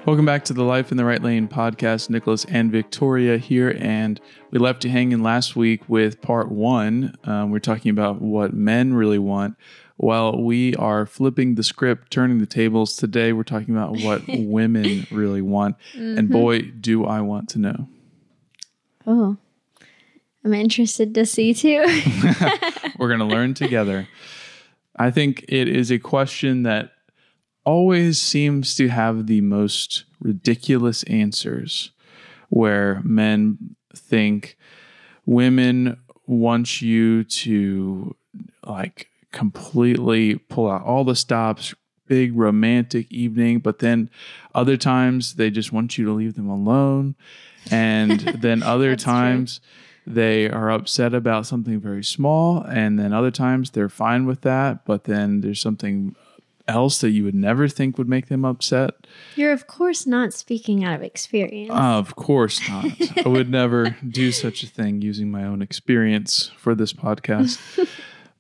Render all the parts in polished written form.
Welcome back to the Life in the Right Lane podcast. Nicholas and Victoria here, and we left you hanging last week with part one. We're talking about what men really want. Well, we are flipping the script, turning the tables. Today, we're talking about what women really want. And boy, do I want to know. Oh, I'm interested to see too. We're going to learn together. I think it is a question that always seems to have the most ridiculous answers, where men think women want you to like completely pull out all the stops, big romantic evening, but then other times they just want you to leave them alone. And then other times they are upset about something very small, and then other times they're fine with that, but then there's something else that you would never think would make them upset. You're of course not speaking out of experience. Of course not. I would never do such a thing using my own experience for this podcast.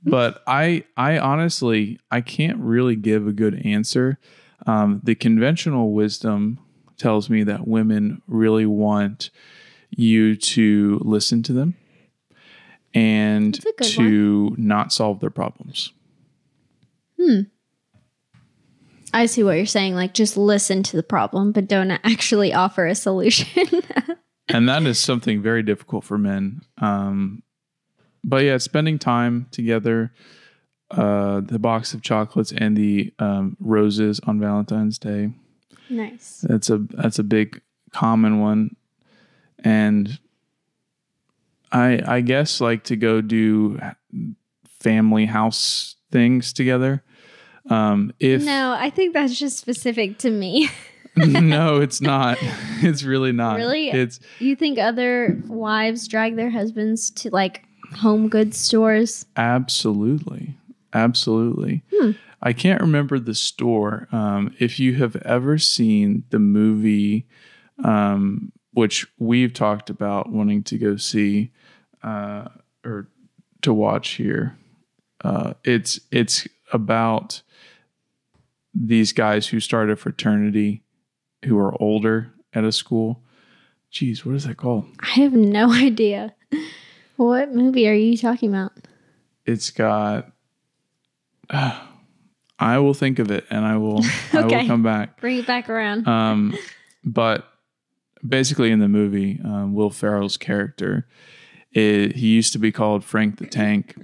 But I honestly, I can't really give a good answer. The conventional wisdom tells me that women really want you to listen to them and to not solve their problems. I see what you're saying. Like, just listen to the problem, but don't actually offer a solution. And that is something very difficult for men. But yeah, spending time together, the box of chocolates and the roses on Valentine's Day. Nice. That's a big common one. And I guess like to go do family house things together. No, I think that's just specific to me. No, it's not. It's really not. Really? You think other wives drag their husbands to like home goods stores? Absolutely. I can't remember the store. If you have ever seen the movie, which we've talked about wanting to go see, or to watch here, it's about these guys who started a fraternity who are older at a school. Jeez, what is that called? I have no idea. What movie are you talking about? It's got... I will think of it and I will come back. Bring it back around. But basically in the movie, Will Ferrell's character, he used to be called Frank the Tank.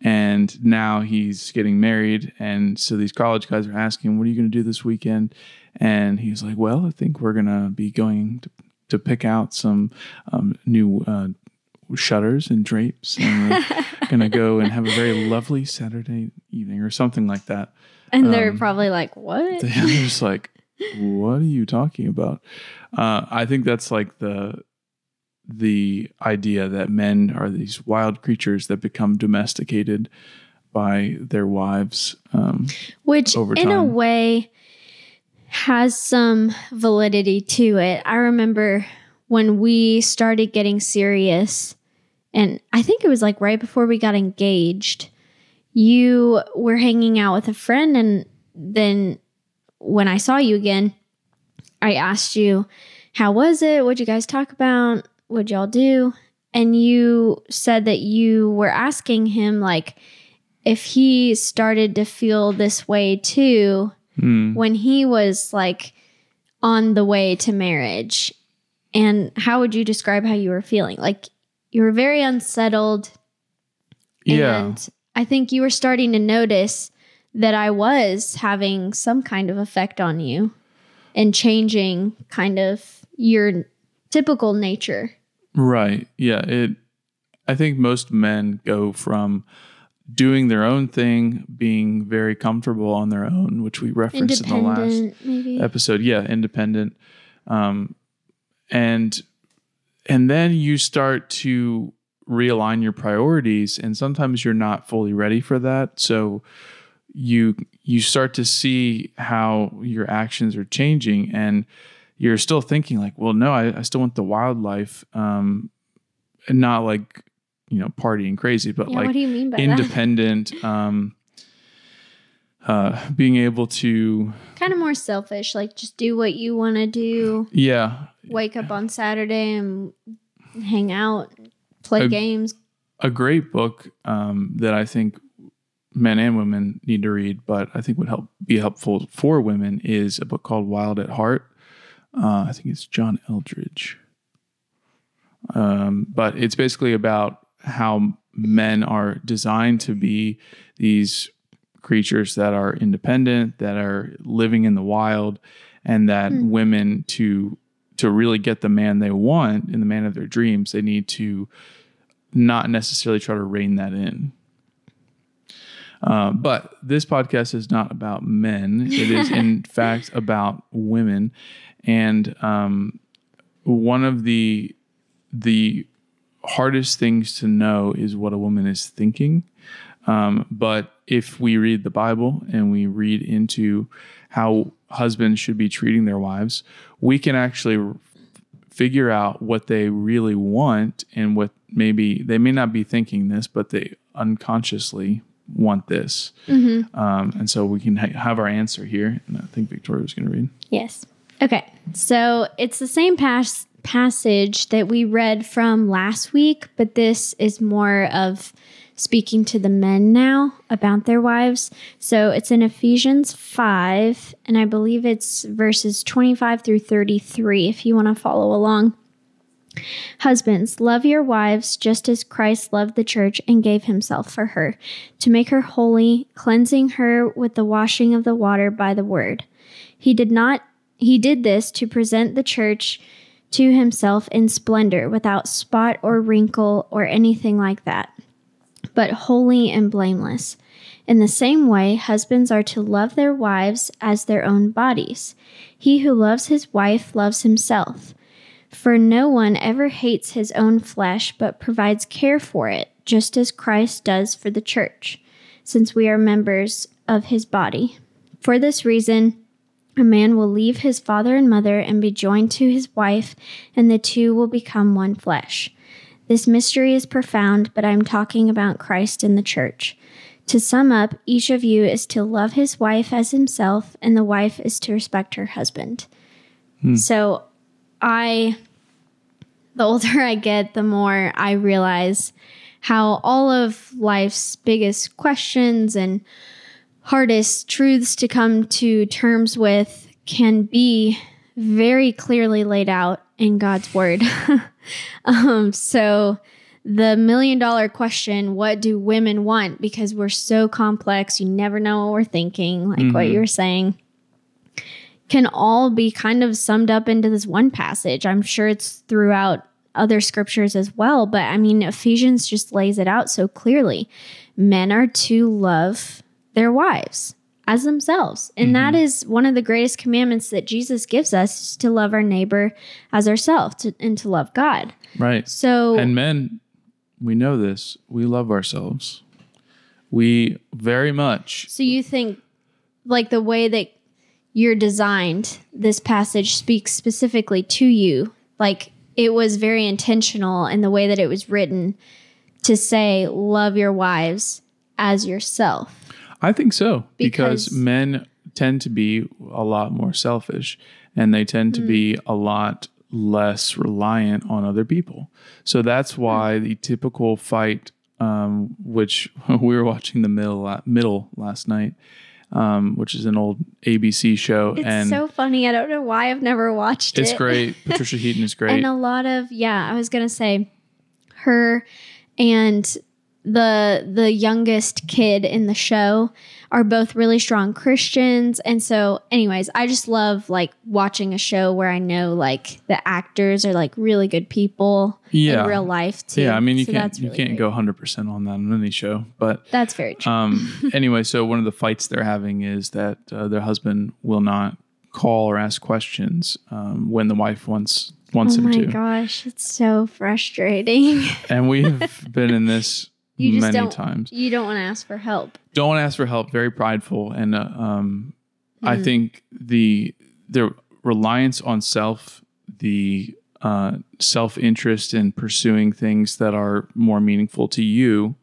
And now he's getting married. And so these college guys are asking, what are you going to do this weekend? And he's like, well, I think we're going to be going to pick out some new shutters and drapes. And we're going to go and have a very lovely Saturday evening or something like that. And they're probably like, what? They're just like, what are you talking about? I think that's like the idea that men are these wild creatures that become domesticated by their wives, which over in time. A way has some validity to it. I remember when we started getting serious, and I think it was like right before we got engaged, you were hanging out with a friend, and then when I saw you again, I asked you, how was it? What'd you guys talk about? What'd y'all do? And you said that you were asking him like if he started to feel this way too when he was like on the way to marriage. And how would you describe how you were feeling? Like you were very unsettled. Yeah. And I think you were starting to notice that I was having some kind of effect on you and changing kind of your typical nature. Right. Yeah. I think most men go from doing their own thing, being very comfortable on their own, which we referenced in the last episode. Yeah. Independent. And then you start to realign your priorities, and sometimes you're not fully ready for that. So you start to see how your actions are changing, and you're still thinking like, well, no, I still want the wildlife, and not like, partying crazy, but like what do you mean by independent, being able to kind of more selfish, like just do what you want to do. Yeah. Wake up on Saturday and hang out, play games. A great book that I think men and women need to read, but I think would be helpful for women is a book called Wild at Heart. I think it's John Eldridge. But it's basically about how men are designed to be these creatures that are independent, that are living in the wild, and that women to really get the man they want and the man of their dreams, they need to not necessarily try to rein that in. But this podcast is not about men. It is, in fact, about women. And one of the hardest things to know is what a woman is thinking. But if we read the Bible and we read into how husbands should be treating their wives, we can actually figure out what they really want and what maybe they may not be thinking this, but they unconsciously want this. And so we can have our answer here. And I think Victoria was going to read. Yes. Okay. So it's the same passage that we read from last week, but this is more of speaking to the men now about their wives. So it's in Ephesians 5, and I believe it's verses 25 through 33, if you want to follow along. Husbands, love your wives just as Christ loved the church and gave himself for her, to make her holy, cleansing her with the washing of the water by the word. He did this to present the church to himself in splendor, without spot or wrinkle or anything like that, but holy and blameless. In the same way, husbands are to love their wives as their own bodies. He who loves his wife loves himself. For no one ever hates his own flesh, but provides care for it, just as Christ does for the church, since we are members of his body. For this reason, a man will leave his father and mother and be joined to his wife, and the two will become one flesh. This mystery is profound, but I'm talking about Christ and the church. To sum up, each of you is to love his wife as himself, and the wife is to respect her husband. So the older I get, the more I realize how all of life's biggest questions and hardest truths to come to terms with can be very clearly laid out in God's word. So the $1 million question, what do women want? Because we're so complex, you never know what we're thinking, like what you were saying, can all be kind of summed up into this one passage. I'm sure it's throughout other scriptures as well, but I mean, Ephesians just lays it out so clearly. Men are to love their wives as themselves. And that is one of the greatest commandments that Jesus gives us, is to love our neighbor as ourselves, and to love God. Right. So, and men, we know this. We love ourselves. We very much. So you think, like, the way that you're designed, this passage speaks specifically to you. Like, it was very intentional in the way that it was written to say, love your wives as yourself. I think so, because men tend to be a lot more selfish, and they tend to be a lot less reliant on other people. So that's why the typical fight, which we were watching The Middle last night, which is an old ABC show. It's so funny. I don't know why I've never watched it. It's great. Patricia Heaton is great. And a lot of, I was going to say, her and the youngest kid in the show are both really strong Christians. And so anyways, I just love like watching a show where I know like the actors are like really good people in real life too. Yeah, I mean, you so can't go 100% on that on any show, but that's very true. Anyway, so one of the fights they're having is that their husband will not call or ask questions when the wife wants him to. Oh my gosh, it's so frustrating. And we've been in this many times. You don't want to ask for help. Don't want to ask for help. Very prideful. And I think the reliance on self, the self-interest in pursuing things that are more meaningful to you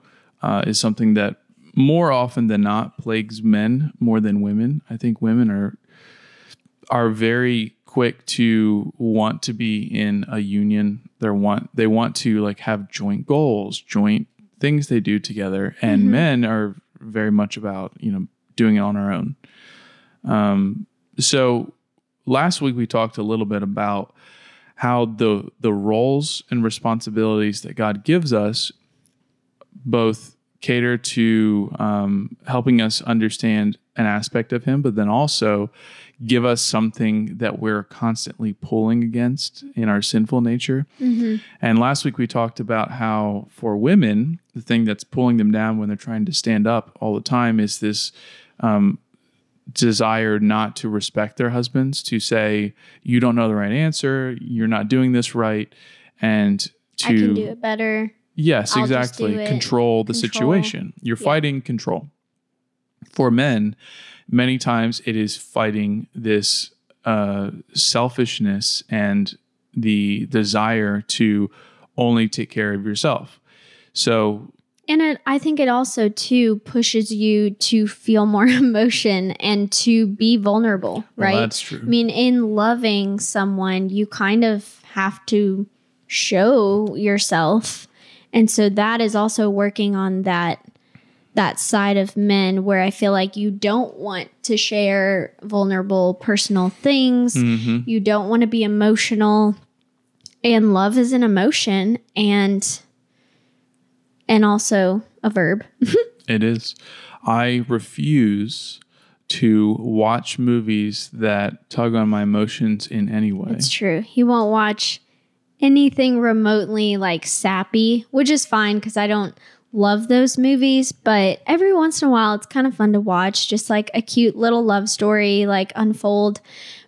is something that more often than not plagues men more than women. I think women are very quick to want to be in a union. They want to like have joint goals, joint things they do together, and men are very much about, doing it on our own. So last week we talked a little bit about how the roles and responsibilities that God gives us both cater to helping us understand an aspect of him, but then also give us something that we're constantly pulling against in our sinful nature. And last week we talked about how for women, the thing that's pulling them down when they're trying to stand up all the time is this desire not to respect their husbands, to say, you don't know the right answer, you're not doing this right, and to I can do it better. Yes, I'll exactly. Control the situation. You're fighting control. For men, many times it is fighting this selfishness and the desire to only take care of yourself. So, and I think it also too pushes you to feel more emotion and to be vulnerable, right? Well, that's true. I mean, in loving someone, you kind of have to show yourself. And so that is also working on that side of men where I feel like you don't want to share vulnerable personal things. You don't want to be emotional. And love is an emotion and also a verb. It is. I refuse to watch movies that tug on my emotions in any way. It's true. He won't watch anything remotely like sappy, which is fine because I don't love those movies, but every once in a while it's kind of fun to watch, just like a cute little love story like unfold.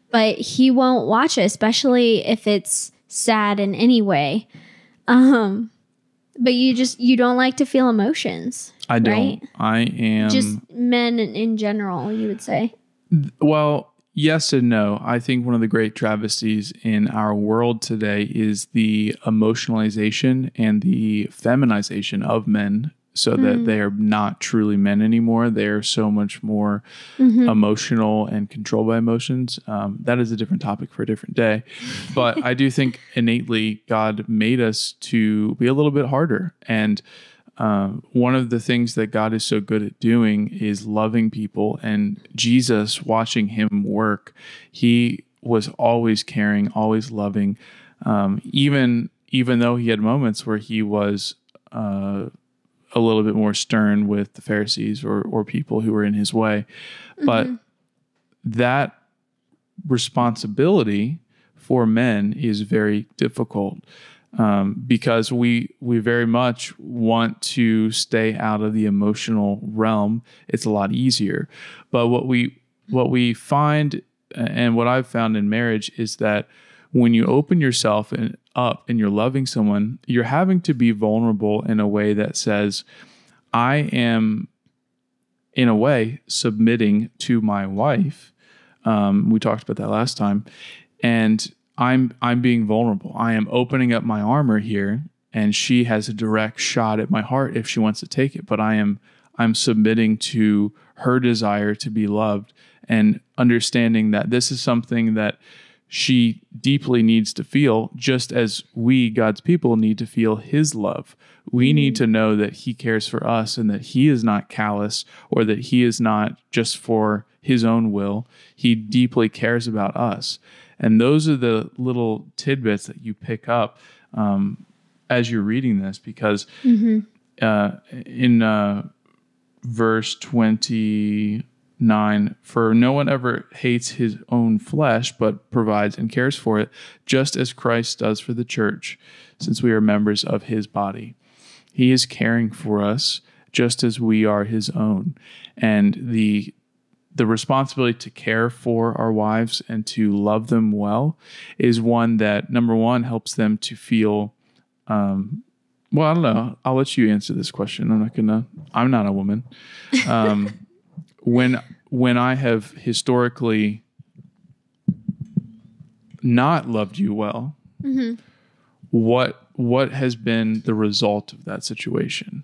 But he won't watch it, especially if it's sad in any way. But you don't like to feel emotions. I don't. Right? I am just men in general, you would say. Well, yes and no. I think one of the great travesties in our world today is the emotionalization and the feminization of men so that they are not truly men anymore. They are so much more emotional and controlled by emotions. That is a different topic for a different day. But I do think innately God made us to be a little bit harder. And one of the things that God is so good at doing is loving people. And Jesus, watching him work, he was always caring, always loving, even though he had moments where he was a little bit more stern with the Pharisees or people who were in his way. But that responsibility for men is very difficult. Because we very much want to stay out of the emotional realm. It's a lot easier. But what we find, and what I've found in marriage, is that when you open yourself up and you're loving someone, you're having to be vulnerable in a way that says, I am, in a way, submitting to my wife. We talked about that last time. And I'm being vulnerable. I am opening up my armor here, and she has a direct shot at my heart if she wants to take it. But I'm submitting to her desire to be loved and understanding that this is something that she deeply needs to feel, just as we, God's people, need to feel his love. We need to know that he cares for us and that he is not callous or that he is not just for his own will. He deeply cares about us. And those are the little tidbits that you pick up as you're reading this, because in verse 29, for no one ever hates his own flesh, but provides and cares for it, just as Christ does for the church, since we are members of his body. He is caring for us just as we are his own. And the responsibility to care for our wives and to love them well is one that, number one, helps them to feel, well, I don't know. I'll let you answer this question. I'm not a woman. When I have historically not loved you well, what has been the result of that situation?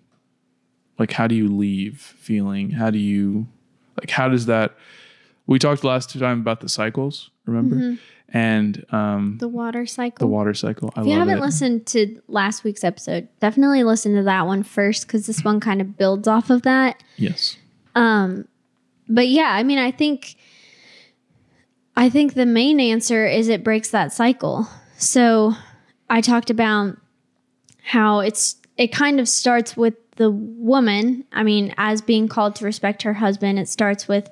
like, how do you leave feeling? How does that, we talked last time about the cycles, remember? And the water cycle. the water cycle. If you haven't listened to last week's episode, definitely listen to that one first, because this one kind of builds off of that. Yes. But yeah, I mean, I think the main answer is it breaks that cycle. So I talked about how it kind of starts with the woman. I mean, as being called to respect her husband, it starts with,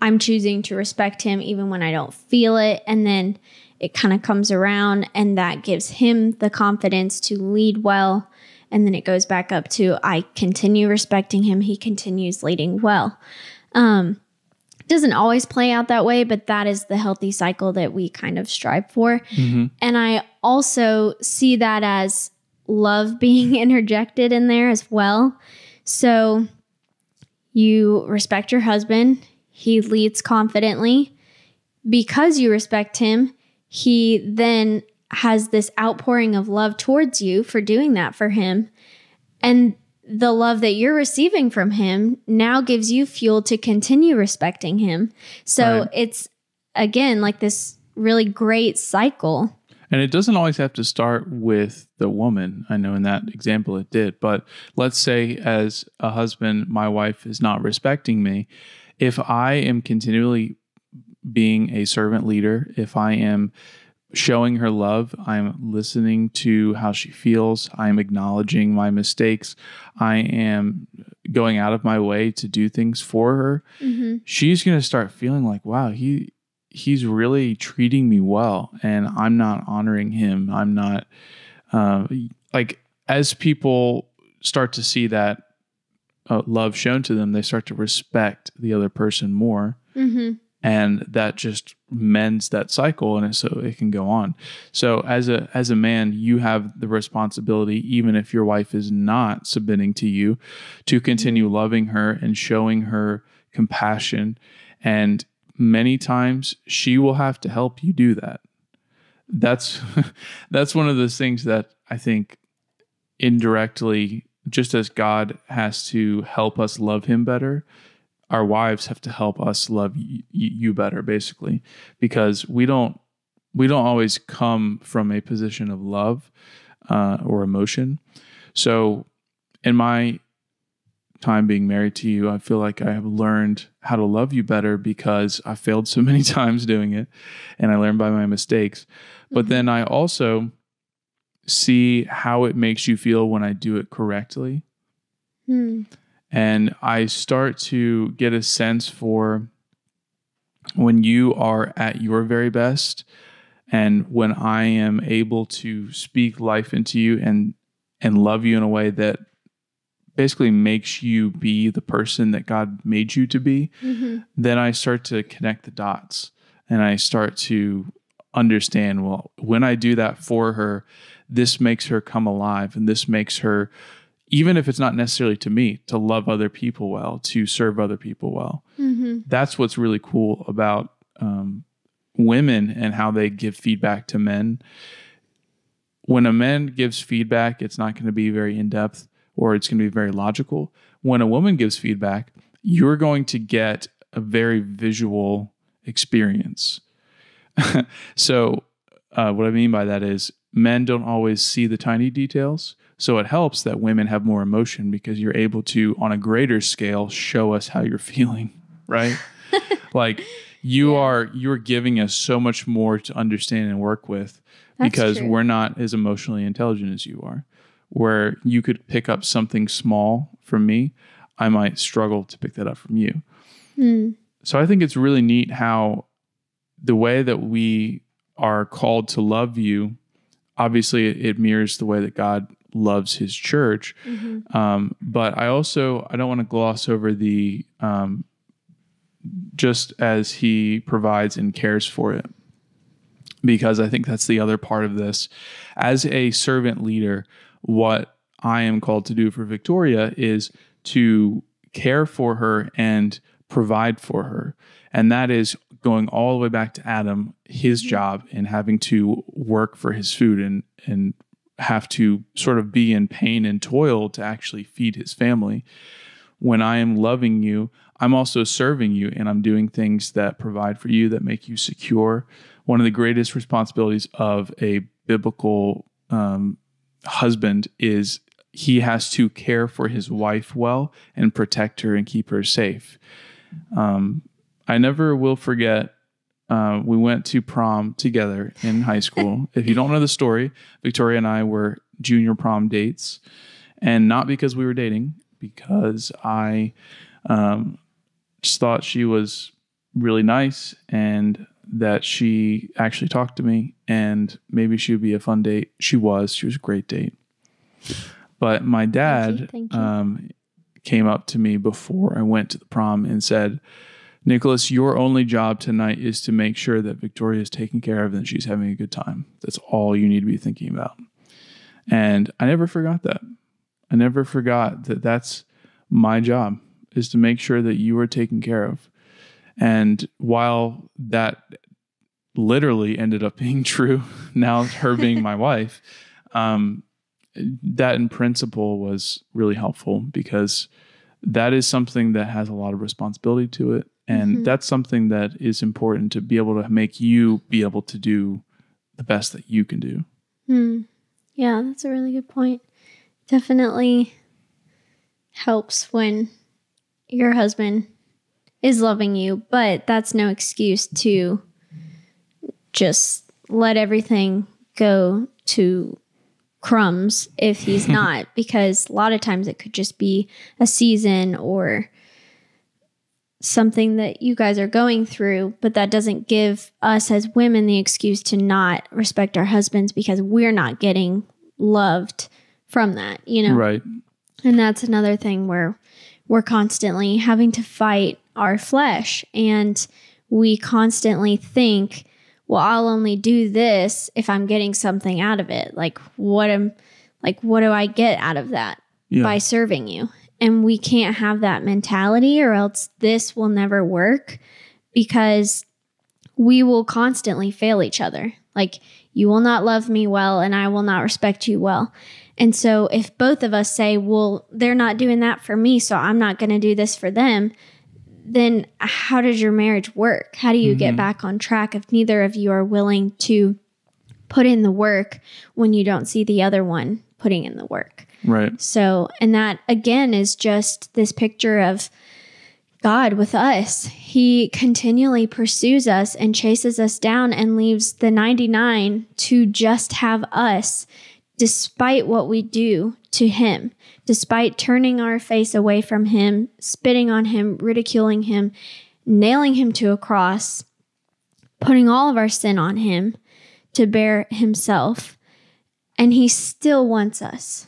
I'm choosing to respect him even when I don't feel it. And then it kind of comes around, and that gives him the confidence to lead well. And then it goes back up to, I continue respecting him. He continues leading well. It doesn't always play out that way, but that is the healthy cycle that we kind of strive for. And I also see that as love being interjected in there as well. So you respect your husband. He leads confidently. Because you respect him, he then has this outpouring of love towards you for doing that for him. And the love that you're receiving from him now gives you fuel to continue respecting him. So it's, again, like this really great cycle. And it doesn't always have to start with the woman. I know in that example it did. But let's say as a husband, my wife is not respecting me. If I am continually being a servant leader, if I am showing her love, I'm listening to how she feels, I'm acknowledging my mistakes, I am going out of my way to do things for her, she's going to start feeling like, wow, he's really treating me well, and I'm not honoring him. I'm not like, as people start to see that love shown to them, they start to respect the other person more. And that just mends that cycle, and so it can go on. So as a man, you have the responsibility, even if your wife is not submitting to you, to continue loving her and showing her compassion. And many times she will have to help you do that. That's one of those things that I think indirectly, just as God has to help us love him better, our wives have to help us love you better, basically, because we don't always come from a position of love or emotion. So in my time being married to you, I feel like I have learned how to love you better because I failed so many times doing it, and I learned by my mistakes. But then I also see how it makes you feel when I do it correctly. And I start to get a sense for when you are at your very best, and when I am able to speak life into you and love you in a way that basically makes you be the person that God made you to be, then I start to connect the dots, and I start to understand, well, when I do that for her, this makes her come alive, and this makes her, even if it's not necessarily to me, to love other people well, to serve other people well. That's what's really cool about women and how they give feedback to men. When a man gives feedback, it's not going to be very in-depth, or it's going to be very logical. When a woman gives feedback, you're going to get a very visual experience. So what I mean by that is men don't always see the tiny details. So it helps that women have more emotion, because you're able to, on a greater scale, show us how you're feeling, right? Like you're giving us so much more to understand and work with. That's because true. We're not as emotionally intelligent as you are. Where you could pick up something small from me, I might struggle to pick that up from you. So I think it's really neat how the way that we are called to love you, obviously it mirrors the way that God loves his church. But I don't want to gloss over the just as he provides and cares for it, because I think that's the other part of this. As a servant leader, what I am called to do for Victoria is to care for her and provide for her. And that is going all the way back to Adam, his job, and having to work for his food and have to sort of be in pain and toil to actually feed his family. When I am loving you, I'm also serving you, and I'm doing things that provide for you, that make you secure. One of the greatest responsibilities of a biblical husband is he has to care for his wife well and protect her and keep her safe. I never will forget, we went to prom together in high school. If you don't know the story, Victoria and I were junior prom dates, and not because we were dating, because I just thought she was really nice and that she actually talked to me and maybe she would be a fun date. She was a great date. But my dad Thank you. Came up to me before I went to the prom and said, Nicholas, your only job tonight is to make sure that Victoria is taken care of and she's having a good time. That's all you need to be thinking about. And I never forgot that. I never forgot that that's my job, is to make sure that you are taken care of. And while that literally ended up being true, now her being my wife, that in principle was really helpful, because that is something that has a lot of responsibility to it. And that's something that is important to be able to make you be able to do the best that you can do. Yeah, that's a really good point. Definitely helps when your husband is loving you, but that's no excuse to just let everything go to crumbs if he's not, because a lot of times it could just be a season or something that you guys are going through, but that doesn't give us as women the excuse to not respect our husbands because we're not getting loved from that, Right. And that's another thing where we're constantly having to fight our flesh, and we constantly think, well, I'll only do this if I'm getting something out of it. What do I get out of that by serving you? And we can't have that mentality, or else this will never work, because we will constantly fail each other. You will not love me well and I will not respect you well. And so if both of us say, well, they're not doing that for me, so I'm not going to do this for them, then how does your marriage work? How do you get back on track if neither of you are willing to put in the work when you don't see the other one putting in the work? Right. So, and that again is just this picture of God with us. He continually pursues us and chases us down and leaves the 99 to just have us, despite what we do to him, despite turning our face away from him, spitting on him, ridiculing him, nailing him to a cross, putting all of our sin on him to bear himself. And he still wants us.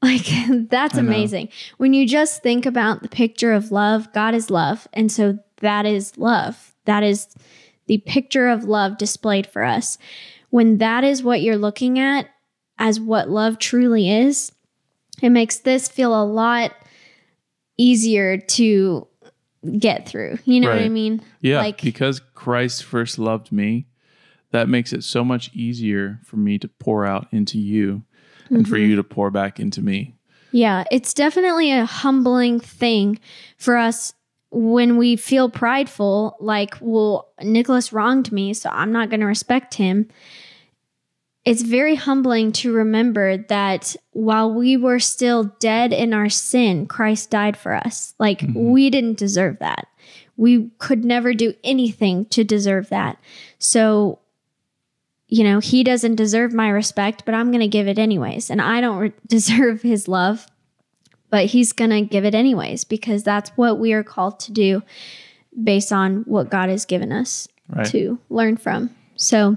That's amazing. When you just think about the picture of love, God is love. And so that is love. That is the picture of love displayed for us. When that is what you're looking at as what love truly is, it makes this feel a lot easier to get through. You know what I mean? Yeah, because Christ first loved me, that makes it so much easier for me to pour out into you and for you to pour back into me. Yeah, it's definitely a humbling thing for us when we feel prideful, well, Nicholas wronged me, so I'm not going to respect him. It's very humbling to remember that while we were still dead in our sin, Christ died for us. We didn't deserve that. We could never do anything to deserve that. So, he doesn't deserve my respect, but I'm going to give it anyways. And I don't deserve his love, but he's going to give it anyways, because that's what we are called to do based on what God has given us to learn from. So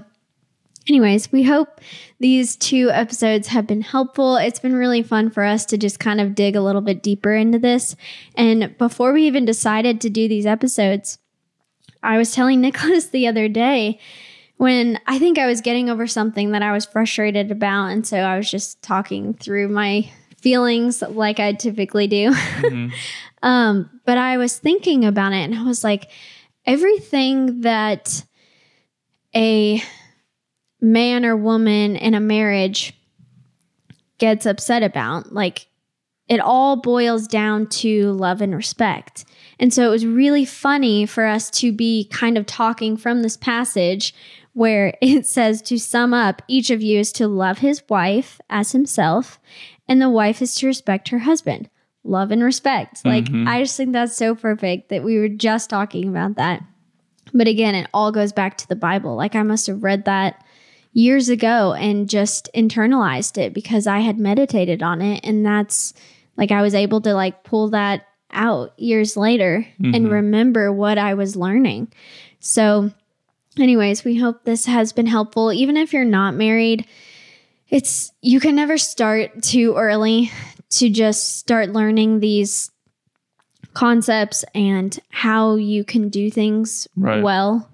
anyways, we hope these 2 episodes have been helpful. It's been really fun for us to just kind of dig a little bit deeper into this. And before we even decided to do these episodes, I was telling Nicholas the other day, when I think I was getting over something that I was frustrated about. And so I was just talking through my feelings like I typically do. But I was thinking about it, and I was like, everything that a man or woman in a marriage gets upset about. Like, it all boils down to love and respect. And so it was really funny for us to be kind of talking from this passage where it says, to sum up, each of you is to love his wife as himself, and the wife is to respect her husband. Love and respect. Like, I just think that's so perfect that we were just talking about that. But again, it all goes back to the Bible. Like, I must have read that years ago and just internalized it because I had meditated on it. And that's like, I was able to like pull that out years later and remember what I was learning. So anyways, we hope this has been helpful. Even if you're not married, you can never start too early to just start learning these concepts and how you can do things well.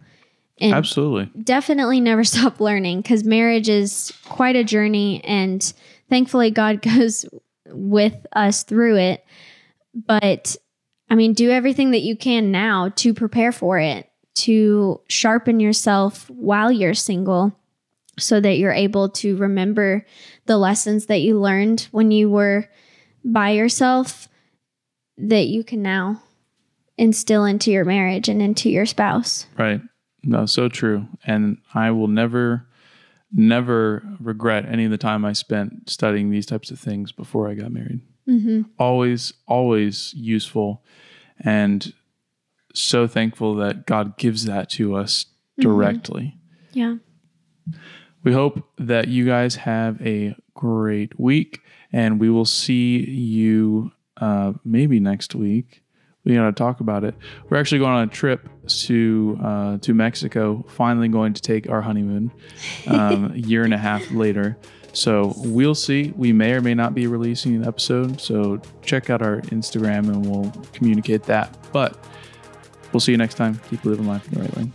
And absolutely. Definitely never stop learning, because marriage is quite a journey, and thankfully God goes with us through it. But I mean, do everything that you can now to prepare for it, to sharpen yourself while you're single so that you're able to remember the lessons that you learned when you were by yourself that you can now instill into your marriage and into your spouse. Right. No, so true. And I will never regret any of the time I spent studying these types of things before I got married. Always useful, and so thankful that God gives that to us directly. Yeah. We hope that you guys have a great week, and we will see you maybe next week. We got to talk about it. We're actually going on a trip to Mexico, finally going to take our honeymoon a year and a half later. So we'll see. We may or may not be releasing an episode. So check out our Instagram and we'll communicate that. But we'll see you next time. Keep living life in the right lane.